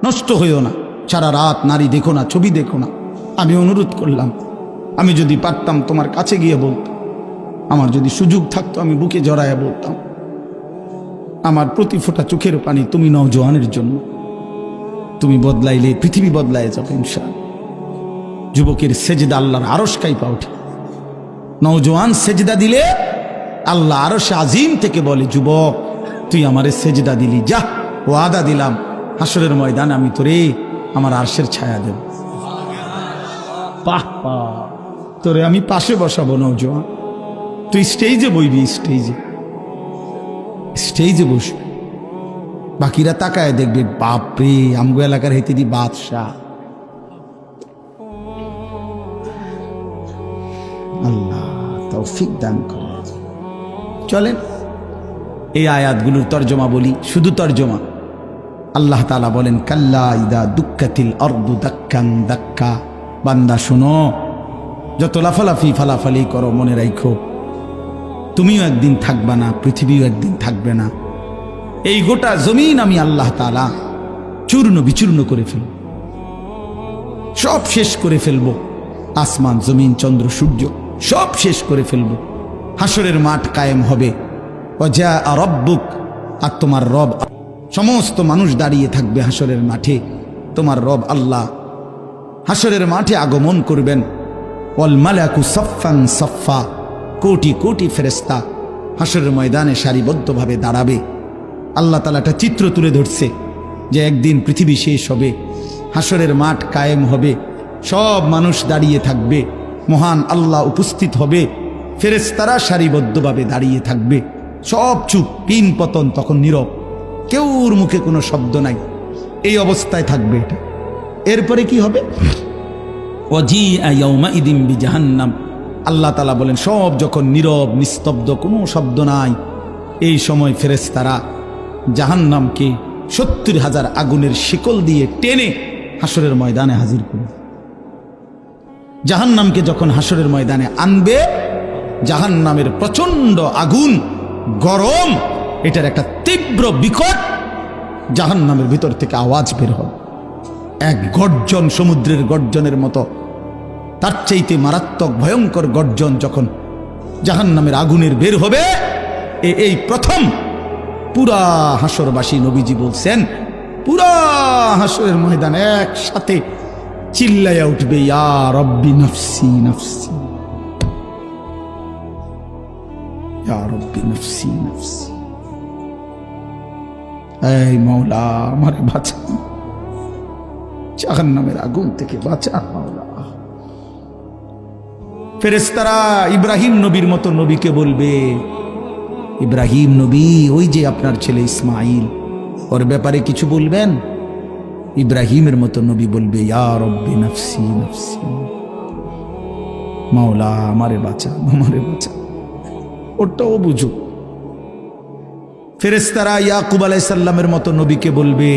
নষ্ট হইও না, সারা রাত নারী দেখো না, ছবি দেখো না। আমি অনুরোধ করলাম, আমি যদি পারতাম তোমার কাছে গিয়ে বলতাম, আমার যদি সুযোগ থাকতো আমি বুকে জড়াইয়া বলতাম, আমার প্রতি ফোঁটা চোখের পানি তুমি নওজোয়ানের জন্য। তুমি বদলাইলে পৃথিবী বদলায় যাবে ইনশাআল্লাহ। যুবকের সেজদা আল্লাহর আরশ কাইপা ওঠে। নওজোয়ান সেজদা দিলে আল্লাহ আরশে আজিম থেকে বলে, যুবক তুই আমারে সেজদা দিলি, যা ওয়াদা দিলাম হাসরের ময়দান আমি তোরে আমার আরশের ছায়া দেব। পাহ পা, তোরে আমি পাশে বসাবো নওজোয়ান, তুই স্টেজে বইবি, স্টেজে বসবি। বাকিরা তাকায় দেখবে, বাপরে আমগো এলাকার হেতিদি বাদশাহ। আল্লাহ তৌফিক দান করে। চলেন এই আয়াতগুলোর তর্জমা বলি, শুধু তর্জমা। আল্লাহ তাআলা বলেন, কাল্লা ইদা দুক্কাতিল আরদু দাক্কান দাক্কা। বান্দা শোনো, যত লাফালাফি ফালাফালি করো মনে রাখো, তুমিও একদিন থাকবা না, পৃথিবীও একদিন থাকবে না। এই গোটা জমিন আমি আল্লাহ তাআলা চূর্ণ বিচূর্ণ করে ফেলব, সব শেষ করে ফেলব। আসমান জমিন চন্দ্র সূর্য সব শেষ করে ফেলব। হাসরের মাঠ কায়েম হবে। ওয়াজা রব্বুক, আর তোমার রব, সমস্ত মানুষ দাঁড়িয়ে থাকবে হাসরের মাঠে। তোমার রব আল্লাহ হাসরের মাঠে আগমন করবেন। ওয়াল মালাকু সাফফান সাফফা, কোটি কোটি ফেরেশতা হাসরের ময়দানে সারিবদ্ধভাবে দাঁড়াবে। আল্লাহ তাআলা একটা চিত্র তুলে ধরছে যে একদিন পৃথিবী শেষ হবে, হাসরের মাঠ কায়েম হবে, সব মানুষ দাঁড়িয়ে থাকবে, মহান আল্লাহ উপস্থিত হবে, ফেরেশতারা সারিবদ্ধভাবে দাঁড়িয়ে থাকবে, সব চুপ, পিন পতন তখন নীরব, কেউর মুখে কোনো শব্দ নাই। এই অবস্থায় থাকবে এটা। এরপরে কি হবে? ওয়াজিআ ইয়াউমাইদিন বিজাহান্নাম। আল্লাহ তাআলা বলেন, সব যখন নীরব নিস্তব্ধ, কোনো শব্দ নাই, এই সময় ফেরেশতারা জাহান্নামকে ৭০,০০০ আগুনের শিকল দিয়ে টেনে হাসরের ময়দানে হাজির করবে। জাহান্নামকে যখন হাসরের ময়দানে আনবে, জাহান্নামের প্রচন্ড আগুন, গরম, এটার একটা তীব্র বিকট জাহান্নামের ভিতর থেকে আওয়াজ বের হবে, এক গর্জন, সমুদ্রের গর্জনের মতো। তার চাইতে মারাত্মক ভয়ঙ্কর গর্জন যখন জাহান্নামের আগুনের বের হবে, এই প্রথম পুরা হাসরবাসী, নবীজি বলছেন, পুরা হাসরের ময়দানে একসাথে চিল্লাইয়া উঠবে, ইয়া রব্বি নফসি নফসি, ইয়া রব্বি নফসি নফসি। এই মাওলা আমারে বাঁচা, জাহান্নামের আগুন থেকে বাঁচা মাওলা। ফেরেশতারা ইব্রাহিম নবীর মতো নবীকে বলবে, ইব্রাহিম নবী, ওই যে আপনার ছেলে ইসমাইল, ওর ব্যাপারে কিছু বলবেন? ইব্রাহিমের মতো নবী বলবে, ইয়া রব্বি নফসি নফসি, মাওলা আমারে বাঁচা, আমারে বাঁচা। ওটাও বুঝুক। ফেরেশতারা ইয়াকুব আলাইহিস সালামের মতো নবীকে বলবে,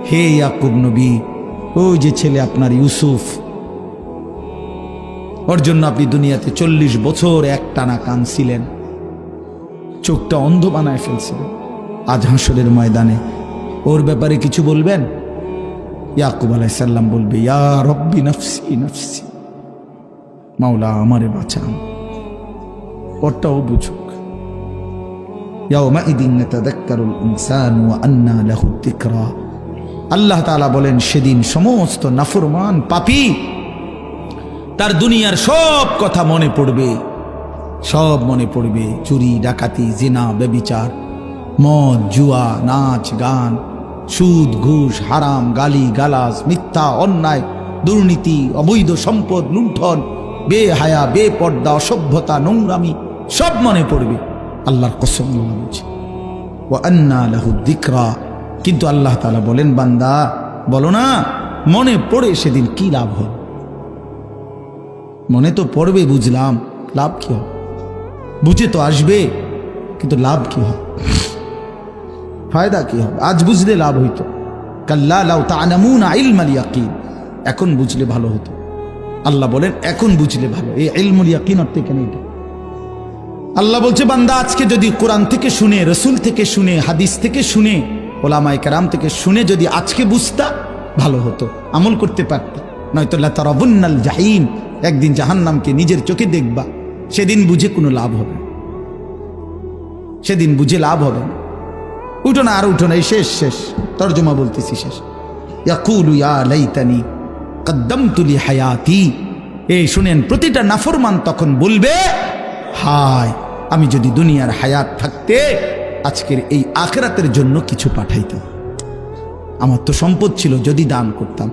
হে ইয়াকুব নবী, ওই যে ছেলে আপনার ইউসুফ, ওর জন্য আপনি দুনিয়াতে 40 বছর একটানা কাঁদছিলেন, চোখটা অন্ধ বানায় ফেলছিলেন, আজ হাসরের ময়দানে ওর ব্যাপারে কিছু বলবেন? ইয়াকুব আলাইহিস সালাম বলবে, ইয়া রব্বি নফসি নফসি, মাওলা আমারে বাঁচান। ওটাও বুঝুক। ইয়াউমাইদিন ইয়াতাযাক্কারুল ইনসানু ওয়া আন্না লাহু যিকরা। আল্লাহ তাআলা বলেন, সেদিন সমস্ত নাফরমান পাপী তার দুনিয়ার সব কথা মনে পড়বে, সব মনে পড়বে। চুরি, ডাকাতি, জিনা, ব্যভিচার, মদ, জুয়া, নাচ, গান, সুদ, ঘুষ, হারাম, গালি গালাজ, মিথ্যা, অন্যায়, দুর্নীতি, অবৈধ সম্পদ, লুণ্ঠন, বেহায়া, বেপর্দা, অসভ্যতা, নোংরামি, সব মনে পড়বে। আল্লাহর কসম বলছে, ওয়া আন্না লাহু যিকরা। কিন্তু আল্লাহ তাআলা বলেন, বান্দা বলো না, মনে পড়ে সেদিন কি লাভ হবে? মনে তো পড়বে, বুঝলাম, লাভ কি হবে? বুঝে তো আসবে, কিন্তু লাভ কি হবে? ফায়দা কি হবে? আজ বুঝলে লাভ হইতো। কাল্লা লাউ তা'লামুনা ইলমাল ইয়াকিন, এখন বুঝলে ভালো হতো। আল্লাহ বলেন, এখন বুঝলে ভালো। এই ইলমুল ইয়াকিন অর্থ কেন এটা? আল্লাহ বলছে, বান্দা আজকে যদি কোরআন থেকে শুনে, রসুল থেকে শুনে, হাদিস থেকে শুনে, ওলামায়ে কেরাম থেকে শুনে যদি আজকে বুঝতা, ভালো হতো, আমল করতে পারতে। নয়তো লাতারাবুন্নাল জাহিম, একদিন জাহান্নামকে নিজের চোখে দেখবা, সেদিন বুঝে কোনো লাভ হবে না, সেদিন বুঝে লাভ হবে না। উঠো না, আর উঠো না, এই শেষ শেষ তর্জমা বলতেছি, শেষ। ইয়াকুলু ইয়া লাইতানি কদ্দামতু লি হায়াতি। এই শুনেন, প্রতিটা নাফরমান তখন বলবে, হায় আমি যদি দুনিয়ার হায়াত থাকতে আজকের এই আখিরাতের জন্য কিছু পাঠাইতাম। আমার তো সম্পদ ছিল, যদি দান করতাম।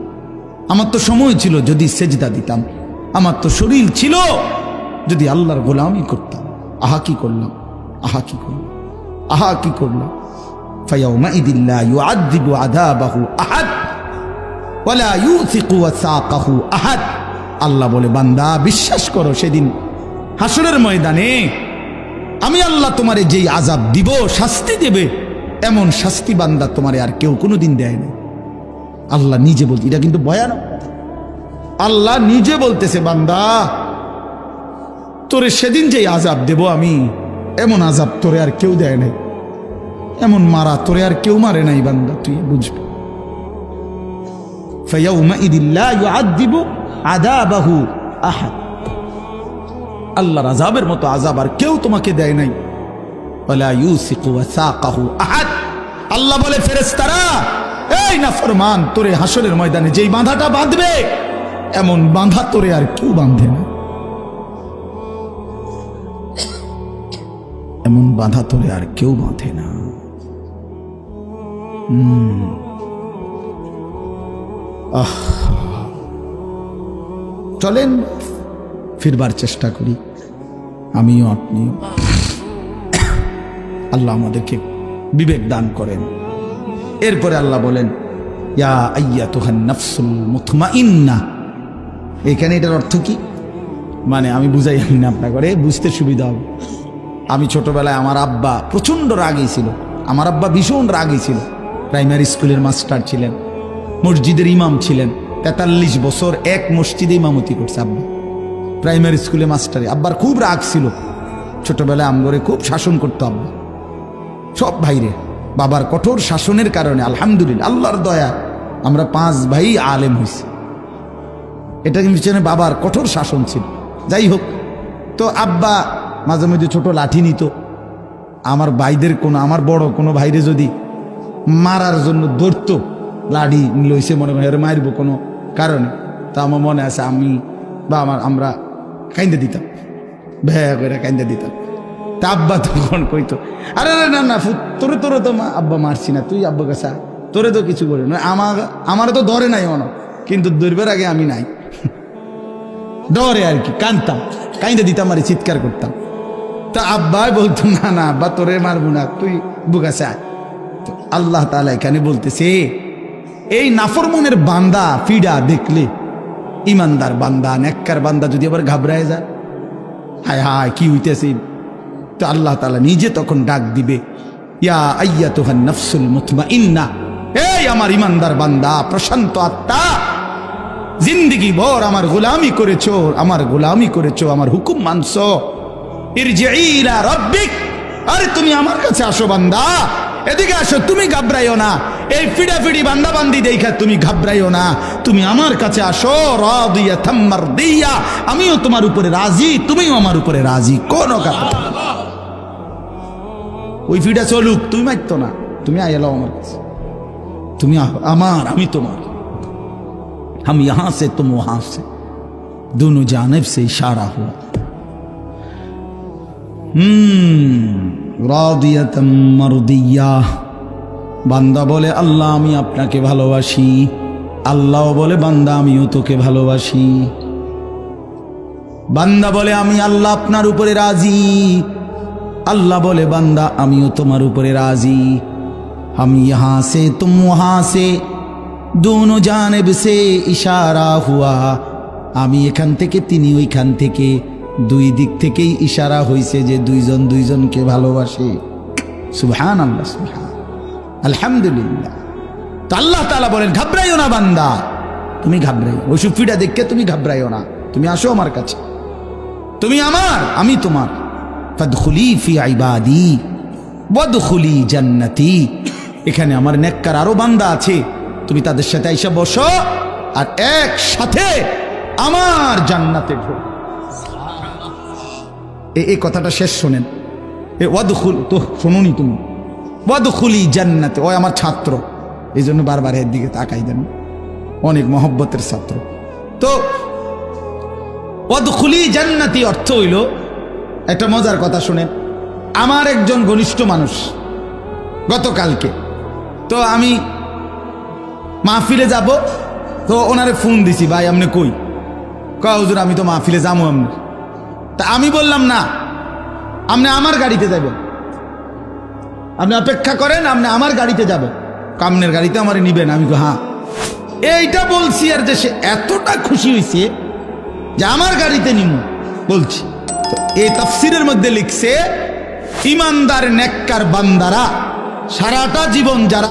আমার তো সময় ছিল, যদি সেজদা দিতাম। আমার তো শরীর ছিল, যদি আল্লাহর গোলামি করতাম। আহা কি করলাম, আহা কি করলাম, আহা কি করলাম। ফায়াউমাইদিন লা ইউআযযিবু আযাবাহু আহাদ ওয়ালা ইউসিকু ওয়াসাকাহু আহাদ। আল্লাহ বলে, বান্দা বিশ্বাস করো, সেদিন হাসরের ময়দানে আমি আল্লাহ তোমারে যেই আযাব দিব, শাস্তি দেবে, এমন শাস্তি বান্দা তোমারে আর কেউ কোনোদিন দেয় না। আল্লাহ নিজে বলতে, এটা কিন্তু ভয়ানক। আল্লাহ নিজে বলতেছে, বান্দা তোরে সেদিন যেই আযাব দেব আমি, এমন আযাব তোরে আর কেউ দেয় নাই, এমন মারা তোরে আর কেউ মারে নাই বান্দা, তুই বুঝবি। ফায়াউমাইদিন লা ইউআযযিবু আযাবাহু আহাদ। আল্লাহর আযাবের মতো আযাব আর কেউ তোমাকে দেয় নাই। ওয়ালা ইউসিকু ওয়াসাকাহু আহাদ। আল্লাহ বলে, ফেরেশতারা, এই নাফরমান, তোরে হাসরের ময়দানে যেই বাঁধাটা বাঁধবে, এমন বাঁধা তোরে আর কেউ বাঁধে না, এমন বাঁধা তোরে আর কেউ বাঁধে না। চলেন ফিরবার চেষ্টা করি, আমিও আপনিও। আল্লাহ আমাদেরকে বিবেক দান করেন। এরপরে আল্লাহ বলেন, ইয়া আইয়াতুহান নাফসুল মুতমাইন্নাহ। এখানে এটার অর্থ কি, মানে আমি বুঝাই না, আপনার করে বুঝতে সুবিধা হবে। আমি ছোটবেলায় আমার আব্বা প্রচণ্ড রাগী ছিল, আমার আব্বা ভীষণ রাগী ছিল। প্রাইমারি স্কুলের মাস্টার ছিলেন, মসজিদের ইমাম ছিলেন, 43 বছর এক মসজিদে ইমামতি করছে আব্বা, প্রাইমারি স্কুলে মাস্টারে। আব্বার খুব রাগ ছিল, ছোটবেলায় আমগরে খুব শাসন করতো আব্বা, সব ভাইরে। বাবার কঠোর শাসনের কারণে আলহামদুলিল্লাহ, আল্লাহর দয়া, আমরা 5 ভাই আলেম হয়েছি। এটা পিছনে বাবার কঠোর শাসন ছিল। যাই হোক, তো আব্বা মাঝে মধ্যে ছোট লাঠি নিত। আমার ভাইদের কোনো, আমার বড় কোনো ভাইরে যদি মারার জন্য ধরতো, লাঠি লইছে, মনে হয় মারবো কোনো কারণে, তা আমার মনে আছে আমি বা আমরা কাইন্দে দিতাম, ভ্যা করে কাইন্দে দিতাম। তা আব্বা তখন কইতো, আরে না না তোরে তোরে তো আব্বা মারছি না, তুই আব্বা কাছে তোরে তো কিছু করে না, আমার তো ধরে নাই মনে, কিন্তু ধরবার আগে আমি নাই, ডরে আর কি, কাঁদতাম, কাইন্দে দিতাম আর চিৎকার করতাম। তা আব্বাই বলতো, না না আব্বা তোরে মারবো না, তুই বুকাছে আয়। তো আল্লাহ তাআলা এখানে বলতেছে, এই নাফরমানের বান্দা ফিডা দেখলে, ইমানদার বান্দা, নেককার বান্দা যদি আবার ঘাবড়ায় যায়, হায় হায় কি হইতেছে, তো আল্লাহ তাআলা নিজে তখন ডাক দিবে, ইয়া আইয়াতুহান নাফসুল মুতমাইন্নাহ, এই আমার ইমানদার বান্দা, প্রশান্ত আত্মা, জিন্দেগি ভর আমার গোলামি করেছো, আমার গোলামি করেছো, আমার হুকুম মানছো, ইরজিই ইলা রাব্বিক, আরে তুমি আমার কাছে আসো বান্দা, এদিকে আসো, তুমি ঘাবড়াইও না, এই ফিডাফিডি বান্দা বান্দি দেখা তুমি ঘাবড়াইও না, তুমি আমার কাছে আসো, রাদিয়াতাম মারদিয়া, আমিও তোমার উপরে রাজি, তুমিও আমার উপরে রাজি, কোন কথা। ওই ফিডা চলুক, তুমি মারতো না, তুমি আইলাও আমার কাছে, তুমি আমার, আমি তোমার, हम यहां से तुम वहां से, दोनों जानिब से इशारा हुआ। রাদিয়াতাম মারদিয়া। বান্দা বলে, আল্লাহ আমি আপনাকে ভালোবাসি, আল্লাহ বলে, বান্দা আমিও তোকে ভালোবাসি। বান্দা বলে, আমি আল্লাহ আপনার উপরে রাজি, আল্লাহ বলে, বান্দা আমিও তোমার উপরে রাজি। हम यहां से तुम वहां से, दोनों जानिब से इशारा हुआ। আমি এখান থেকে, তিনি ওইখান থেকে, দুই দিক থেকেই ইশারা হইছে যে দুইজন দুইজনকে ভালোবাসে। সুবহানাল্লাহ, সুবহানাল্লাহ, আলহামদুলিল্লাহ। তো আল্লাহ তাআলা বলেন, ঘাবড়াইও না বান্দা, তুমি ঘাবড়াইও, ওই সুফিটা দেখে তুমি ঘাবড়াইও না, তুমি আসো আমার কাছে, তুমি আমার, আমি তোমার। ফাদখুলি ফি ইবাদি ওয়াদখুলি জান্নাতি। এখানে আমার নেককার আরো বান্দা আছে, তুমি তাদের সাথে আইসা বসো আর একসাথে আমার জান্নাতে ঢোক। এই কথাটা শেষ শোনেন, ওয়াদখুল, তো শোনোনি তুমি, ওয়াদখুলি জান্নাতে, ওই আমার ছাত্র, এই জন্য বারবার এর দিকে তাকাই দেন, অনেক মহব্বতের ছাত্র। তো ওয়াদখুলি জান্নাতি অর্থ হইল, একটা মজার কথা শুনেন, আমার একজন ঘনিষ্ঠ মানুষ গতকালকে, তো আমি মাহফিলে যাব, তো ওনারে ফোন দিছি, ভাই আপনি কই? কয় হুজুর আমি তো মাহফিলে যাবো আপনার। তা আমি বললাম না, আপনি আমার গাড়িতে যাবেন, আপনি অপেক্ষা করেন, আপনি আমার গাড়িতে যাবেন, কামনের গাড়িতে আমারে নিবেন। আমি হ্যাঁ, এইটা বলছি, আর যে সে এতটা খুশি হয়েছে যে আমার গাড়িতে নিব বলছি। তো এই তাফসিরের মধ্যে লিখছে, ইমানদার নেককার বান্দারা সারাটা জীবন যারা